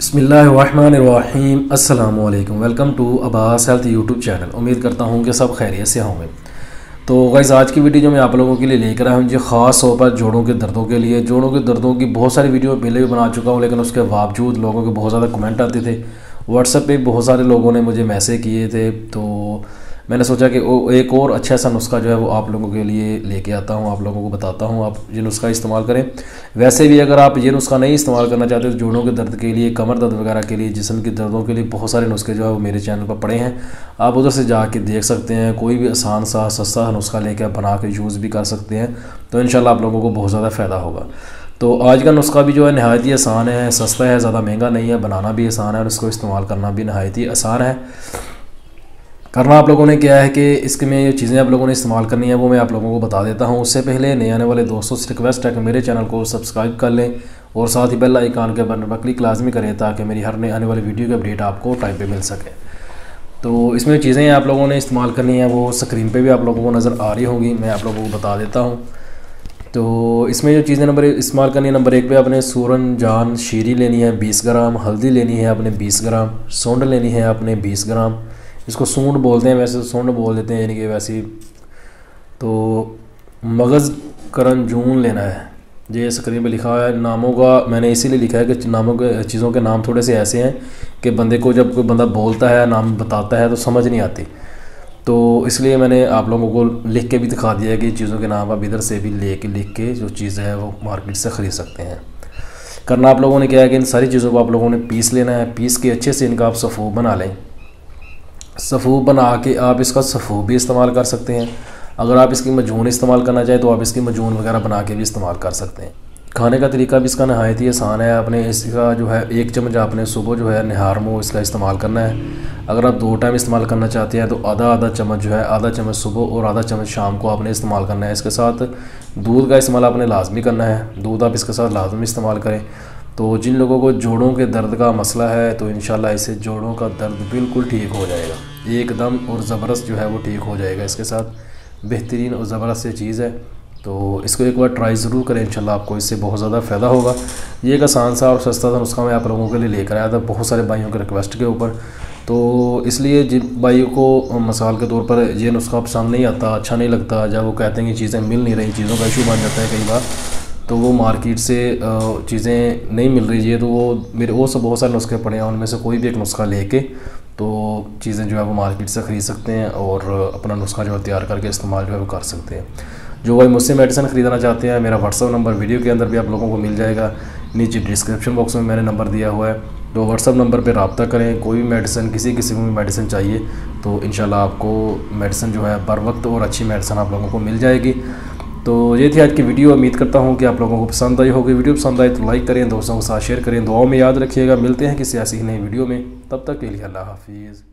बिस्मिल्लाहिर्रहमानिर्रहीम अस्सलामुअलैकुम। Welcome to Abbas health YouTube channel. उम्मीद करता हूँ कि सब खैरियत से होंगे। तो गाइस आज की वीडियो जो मैं आप लोगों के लिए लेकर आया हूँ जी, ख़ास तौर पर जोड़ों के दर्दों के लिए। जोड़ों के दर्दों की बहुत सारी वीडियो पहले भी बना चुका हूँ, लेकिन उसके बावजूद लोगों के बहुत ज़्यादा कमेंट आते थे। व्हाट्सएप पे बहुत सारे लोगों ने मुझे मैसेज किए थे, तो मैंने सोचा कि एक और अच्छा सा नुस्खा जो है वो आप लोगों के लिए लेके आता हूँ, आप लोगों को बताता हूँ, आप ये नुस्खा इस्तेमाल करें। वैसे भी अगर आप ये नुस्खा नहीं इस्तेमाल करना चाहते तो जोड़ों के दर्द के लिए, कमर दर्द वगैरह के लिए, जिस्म के दर्दों के लिए बहुत सारे नुस्खे जो है वो मेरे चैनल पर पड़े हैं। आप उधर से जाके देख सकते हैं। कोई भी आसान सा सस्ता नुस्खा लेके आप बना के यूज़ भी कर सकते हैं, तो इंशाल्लाह आप लोगों को बहुत ज़्यादा फ़ायदा होगा। तो आज का नुस्खा भी जो है नहायत ही आसान है, सस्ता है, ज़्यादा महंगा नहीं है, बनाना भी आसान है और इसको इस्तेमाल करना भी नहायत ही आसान है। करना आप लोगों ने क्या है कि इसके में ये चीज़ें आप लोगों ने इस्तेमाल करनी है वो मैं आप लोगों को बता देता हूँ। उससे पहले नए आने वाले दोस्तों से रिक्वेस्ट है कि मेरे चैनल को सब्सक्राइब कर लें और साथ ही बेल आइकन के बटन पर क्लिक लाजमी करें, ताकि मेरी हर नए आने वाली वीडियो की अपडेट आपको टाइम पे मिल सके। तो इसमें चीज़ें आप लोगों ने इस्तेमाल करनी है वो स्क्रीन पर भी आप लोगों को नज़र आ रही होंगी, मैं आप लोगों को बता देता हूँ। तो इसमें जो चीज़ें नंबर इस्तेमाल करनी है, नंबर 1 पे आपने सूरन जान शीरी लेनी है 20 ग्राम, हल्दी लेनी है आपने 20 ग्राम, सूंड लेनी है आपने 20 ग्राम। इसको सूंड बोलते हैं, वैसे सूंड बोल देते हैं यानी कि वैसे। तो मगज़ करंजून लेना है, ये स्क्रीन पे लिखा है। नामों का मैंने इसीलिए लिखा है कि नामों के चीज़ों के नाम थोड़े से ऐसे हैं कि बंदे को जब कोई बंदा बोलता है, नाम बताता है तो समझ नहीं आती, तो इसलिए मैंने आप लोगों को लिख के भी दिखा दिया है कि चीज़ों के नाम आप इधर से भी लिख के जो चीज़ है वो मार्केट से ख़रीद सकते हैं। करना आप लोगों ने क्या है कि इन सारी चीज़ों को आप लोगों ने पीस लेना है। पीस के अच्छे से इनका आप सफ़ूब बना लें। सफ़ूब बना के आप इसका सफ़ूब भी इस्तेमाल कर सकते हैं। अगर आप इसकी मजून इस्तेमाल करना चाहें तो आप इसकी मजून वगैरह बना के भी इस्तेमाल कर सकते हैं। खाने का तरीका भी इसका नहायत ही आसान है। आपने इसका जो है 1 चम्मच आपने सुबह जो है निहार मुँह इसका इस्तेमाल करना है। अगर आप 2 टाइम इस्तेमाल करना चाहते हैं तो आधा चम्मच जो है, आधा चम्मच सुबह और आधा चम्मच शाम को आपने इस्तेमाल करना है। इसके साथ दूध का इस्तेमाल आपने लाजमी करना है, दूध आप इसके साथ लाजमी इस्तेमाल करें। तो जिन लोगों को जोड़ों के दर्द का मसला है तो इंशाल्लाह इससे जोड़ों का दर्द बिल्कुल ठीक हो जाएगा, एकदम और ज़बरदस्त जो है वो ठीक हो जाएगा। इसके साथ बेहतरीन और ज़बरदस्त ये चीज़ है, तो इसको एक बार ट्राई ज़रूर करें, इंशाल्लाह आपको इससे बहुत ज़्यादा फ़ायदा होगा। ये एक आसान सा और सस्ता सा नुस्खा मैं आप लोगों के लिए लेकर आया था बहुत सारे भाइयों के रिक्वेस्ट के ऊपर। तो इसलिए जिन भाइयों को मिसाल के तौर पर ये नुस्खा पसंद नहीं आता, अच्छा नहीं लगता, जब वो कहते हैं कि चीज़ें मिल नहीं रही, चीज़ों का इशू बन जाता है कई बार, तो वो मार्केट से चीज़ें नहीं मिल रही है, तो वो मेरे वो सब बहुत सारे नुस्खे पड़े हैं, उनमें से कोई भी एक नुस्खा लेके तो चीज़ें जो है वो मार्केट से ख़रीद सकते हैं और अपना नुस्खा जो है तैयार करके इस्तेमाल जो है वो कर सकते हैं। जो भाई मुझसे मेडिसिन ख़रीदना चाहते हैं, मेरा व्हाट्सअप नंबर वीडियो के अंदर भी आप लोगों को मिल जाएगा, नीचे डिस्क्रिप्शन बॉक्स में मैंने नंबर दिया हुआ है। तो व्हाट्सअप नंबर पर रब्ता करें। कोई भी मेडिसिन, किसी को भी मेडिसिन चाहिए तो इंशाल्लाह आपको मेडिसिन जो है बर वक्त और अच्छी मेडिसिन आप लोगों को मिल जाएगी। तो ये थी आज की वीडियो। उम्मीद करता हूँ कि आप लोगों को पसंद आई होगी। वीडियो पसंद आई तो लाइक करें, दोस्तों के साथ शेयर करें, दुआओं में याद रखिएगा। मिलते हैं किसी ऐसी नई वीडियो में, तब तक के लिए अल्लाह हाफिज़।